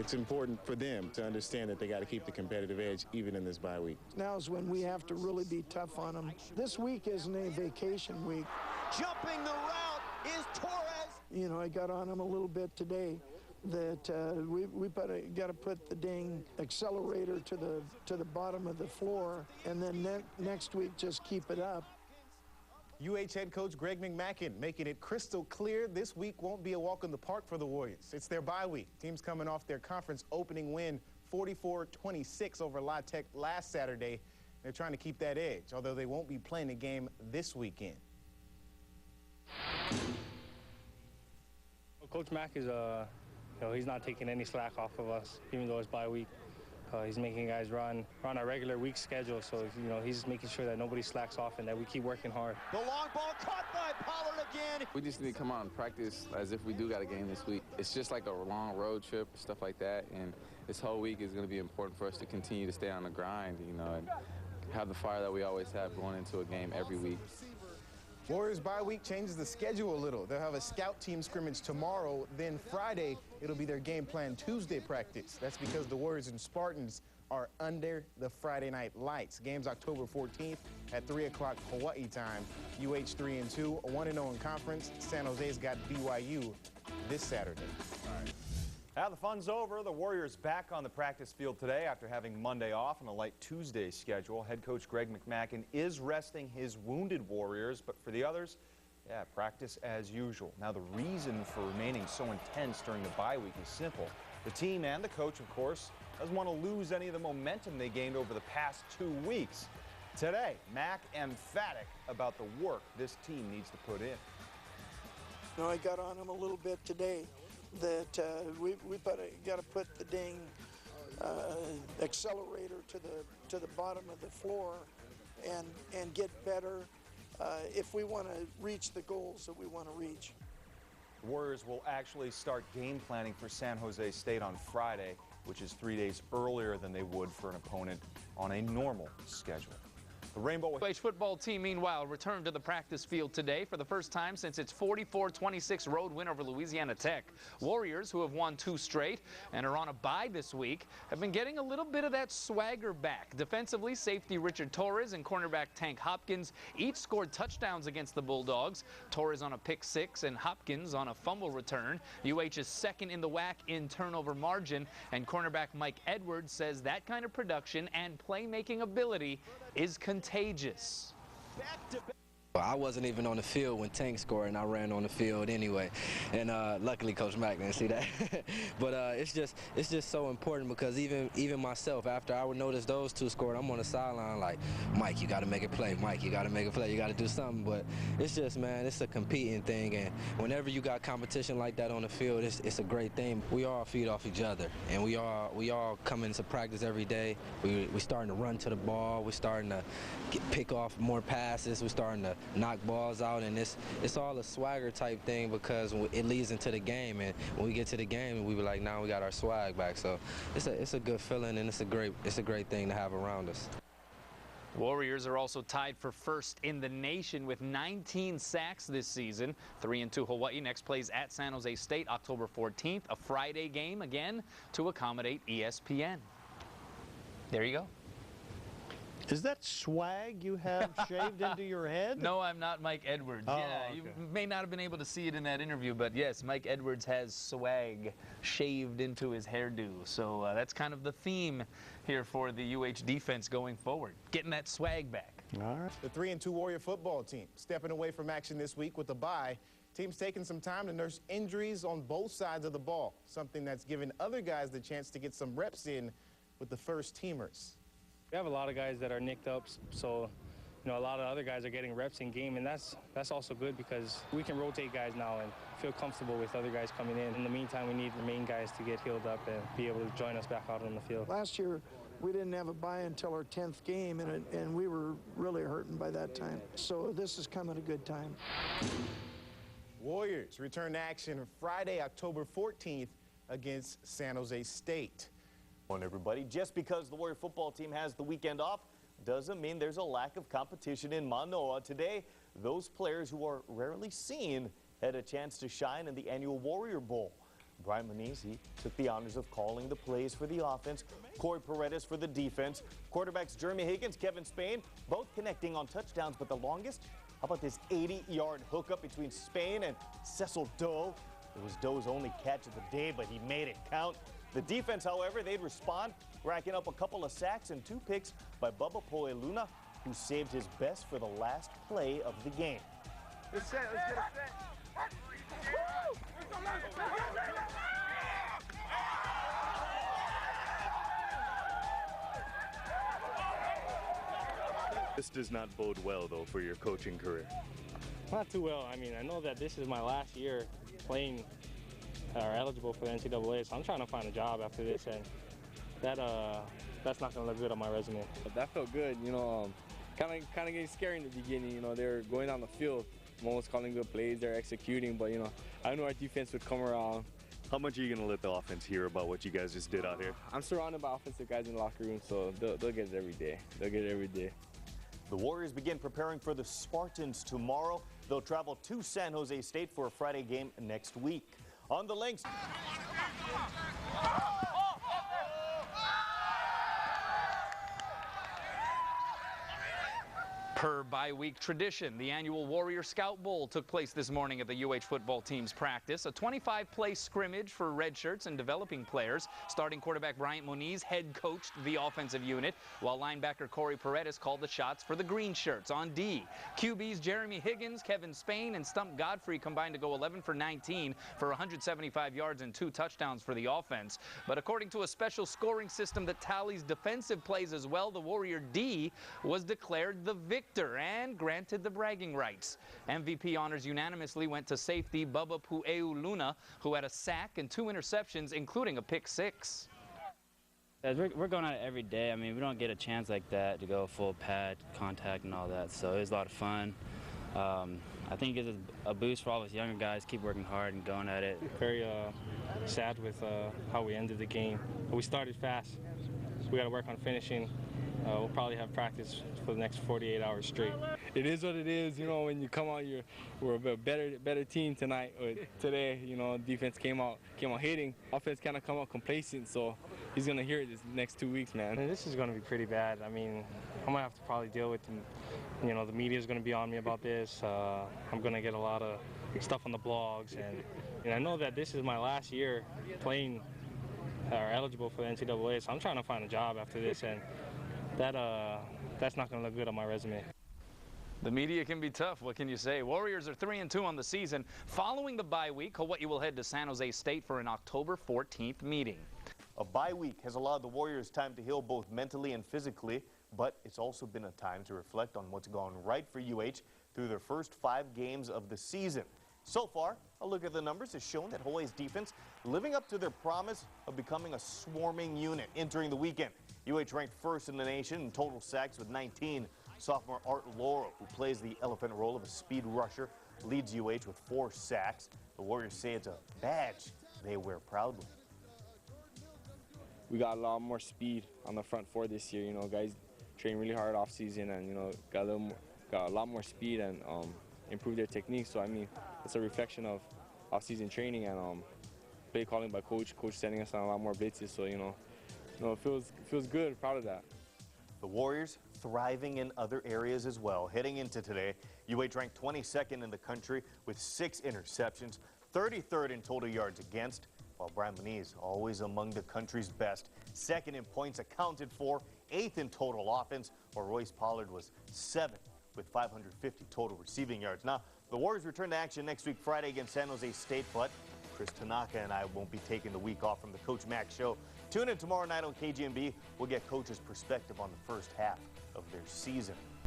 It's important for them to understand that they got to keep the competitive edge even in this bye week. Now is when we have to really be tough on them. This week isn't a vacation week. Jumping the route is Torres. You know, I got on him a little bit today that we got to put the dang accelerator to the bottom of the floor, and then next week just keep it up. UH head coach Greg McMackin making it crystal clear this week won't be a walk in the park for the Warriors. It's their bye week. Teams coming off their conference opening win 44-26 over La Tech last Saturday. They're trying to keep that edge, although they won't be playing a game this weekend. Coach Mack is, he's not taking any slack off of us, even though it's bye week. He's making guys run our regular week schedule, so he's making sure that nobody slacks off and that we keep working hard. The long ball caught by Pollard again. We just need to come out and practice as if we do got a game this week. It's just like a long road trip, stuff like that, and this whole week is going to be important for us to continue to stay on the grind, and have the fire that we always have going into a game every week. Warriors bye week changes the schedule a little. They'll have a scout team scrimmage tomorrow. Then Friday, it'll be their game plan Tuesday practice. That's because the Warriors and Spartans are under the Friday night lights. Game's October 14th at 3 o'clock Hawaii time. UH 3-2, 1-0 in conference. San Jose's got BYU this Saturday. All right. Now the fun's over. The Warriors back on the practice field today after having Monday off and a light Tuesday schedule. Head coach Greg McMackin is resting his wounded Warriors, but for the others, yeah, practice as usual. Now the reason for remaining so intense during the bye week is simple. The team and the coach, of course, doesn't want to lose any of the momentum they gained over the past 2 weeks. Today, Mack emphatic about the work this team needs to put in. I got on him a little bit today that we got to put the dang accelerator to the bottom of the floor and get better if we want to reach the goals that we want to reach. The Warriors will actually start game planning for San Jose State on Friday, which is 3 days earlier than they would for an opponent on a normal schedule. The Rainbow UH football team, meanwhile, returned to the practice field today for the first time since its 44-26 road win over Louisiana Tech. Warriors, who have won 2 straight and are on a bye this week, have been getting a little bit of that swagger back. Defensively, safety Richard Torres and cornerback Tank Hopkins each scored touchdowns against the Bulldogs. Torres on a pick-6 and Hopkins on a fumble return. UH is second in the WAC in turnover margin, and cornerback Mike Edwards says that kind of production and playmaking ability is contagious. I wasn't even on the field when Tank scored, and I ran on the field anyway. And luckily, Coach Mack didn't see that. But it's just so important because even myself, after I would notice those 2 scored, I'm on the sideline like, Mike, you got to make a play. Mike, you got to make a play. You got to do something. But it's just, man, it's a competing thing. And whenever you got competition like that on the field, it's a great thing. We all feed off each other, and we all come into practice every day. We starting to run to the ball. We're starting to pick off more passes. We're starting to knock balls out, and it's all a swagger type thing because it leads into the game, and when we get to the game, we be like, now we got our swag back. So it's a good feeling, and it's a great thing to have around us. Warriors are also tied for first in the nation with 19 sacks this season. 3-2 Hawaii next plays at San Jose State October 14th, a Friday game again to accommodate ESPN. There you go. Is that swag you have shaved into your head? No, I'm not Mike Edwards. Oh, yeah, okay. You may not have been able to see it in that interview, but yes, Mike Edwards has swag shaved into his hairdo. So that's kind of the theme here for the UH defense going forward, getting that swag back. All right. The 3-2 Warrior football team stepping away from action this week with a bye. Team's taking some time to nurse injuries on both sides of the ball, something that's given other guys the chance to get some reps in with the first teamers. We have a lot of guys that are nicked up, so a lot of other guys are getting reps in game, and that's also good because we can rotate guys now and feel comfortable with other guys coming in. In the meantime, we need the main guys to get healed up and be able to join us back out on the field. Last year, we didn't have a bye until our 10th game, and we were really hurting by that time. So this is coming a good time. Warriors return to action Friday, October 14th against San Jose State. Everybody, just because the Warrior football team has the weekend off doesn't mean there's a lack of competition in Manoa. Today, those players who are rarely seen had a chance to shine in the annual Warrior Bowl. Brian Moniz, he took the honors of calling the plays for the offense. Corey Paredes for the defense. Quarterbacks Jeremy Higgins, Kevin Spain, both connecting on touchdowns, but the longest? How about this 80-yard hookup between Spain and Cecil Doe? It was Doe's only catch of the day, but he made it count. The defense, however, they'd respond, racking up a couple of sacks and 2 picks by Bubba Poeluna, who saved his best for the last play of the game. Let's get it set. This does not bode well, though, for your coaching career. Not too well. I mean, I know that this is my last year playing or eligible for the NCAA, so I'm trying to find a job after this, and that's not going to look good on my resume. But that felt good, you know. Kind of getting scary in the beginning. You know, they're going down the field. I'm almost calling good plays. They're executing, but you know, I knew our defense would come around. How much are you going to let the offense hear about what you guys just did out here? I'm surrounded by offensive guys in the locker room, so they'll get it every day. They'll get it every day. The Warriors begin preparing for the Spartans tomorrow. They'll travel to San Jose State for a Friday game next week. On the links. Per bye-week tradition, the annual Warrior Scout Bowl took place this morning at the UH football team's practice. A 25-play scrimmage for redshirts and developing players. Starting quarterback Brian Moniz head coached the offensive unit, while linebacker Corey Paredes called the shots for the green shirts. On D, QBs Jeremy Higgins, Kevin Spain, and Stump Godfrey combined to go 11 for 19 for 175 yards and 2 touchdowns for the offense. But according to a special scoring system that tallies defensive plays as well, the Warrior D was declared the victor and granted the bragging rights. MVP honors unanimously went to safety Bubba Poeluna, who had a sack and 2 interceptions, including a pick 6. We're going at it every day. I mean, we don't get a chance like that to go full pad, contact, and all that. So it was a lot of fun. I think it's a boost for all of us younger guys. Keep working hard and going at it. Very sad with how we ended the game. We started fast. We got to work on finishing. We'll probably have practice for the next 48 hours straight. It is what it is, you know. When you come out, we're a better team tonight. Today, you know, defense came out hitting. Offense kind of come out complacent, so he's gonna hear it this next 2 weeks, man. And this is gonna be pretty bad. I mean, I'm gonna have to probably deal with, you know, the media's gonna be on me about this. I'm gonna get a lot of stuff on the blogs, and I know that this is my last year playing or eligible for the NCAA, so I'm trying to find a job after this, and that's not going to look good on my resume. The media can be tough. What can you say? Warriors are 3-2 on the season. Following the bye week, Hawaii will head to San Jose State for an October 14th meeting. A bye week has allowed the Warriors time to heal both mentally and physically, but it's also been a time to reflect on what's gone right for UH through their first 5 games of the season. So far, a look at the numbers has shown that Hawaii's defense living up to their promise of becoming a swarming unit entering the weekend. UH ranked first in the nation in total sacks with 19. Sophomore Art Laurel, who plays the elephant role of a speed rusher, leads UH with 4 sacks. The Warriors say it's a badge they wear proudly. We got a lot more speed on the front 4 this year. You know, guys train really hard off season, and you know, got a lot more speed and improved their technique. So I mean, it's a reflection of off-season training and play calling by coach sending us on a lot more blitzes. So you know, it feels good. Proud of that. The Warriors thriving in other areas as well. Heading into today, UH ranked 22nd in the country with 6 interceptions, 33rd in total yards against, while Brian Moniz always among the country's best. 2nd in points accounted for, 8th in total offense, while Royce Pollard was 7th with 550 total receiving yards. Now, the Warriors return to action next week Friday against San Jose State, but Chris Tanaka and I won't be taking the week off from the Coach Mac Show. Tune in tomorrow night on KGMB. We'll get Coach's perspective on the first half of their season.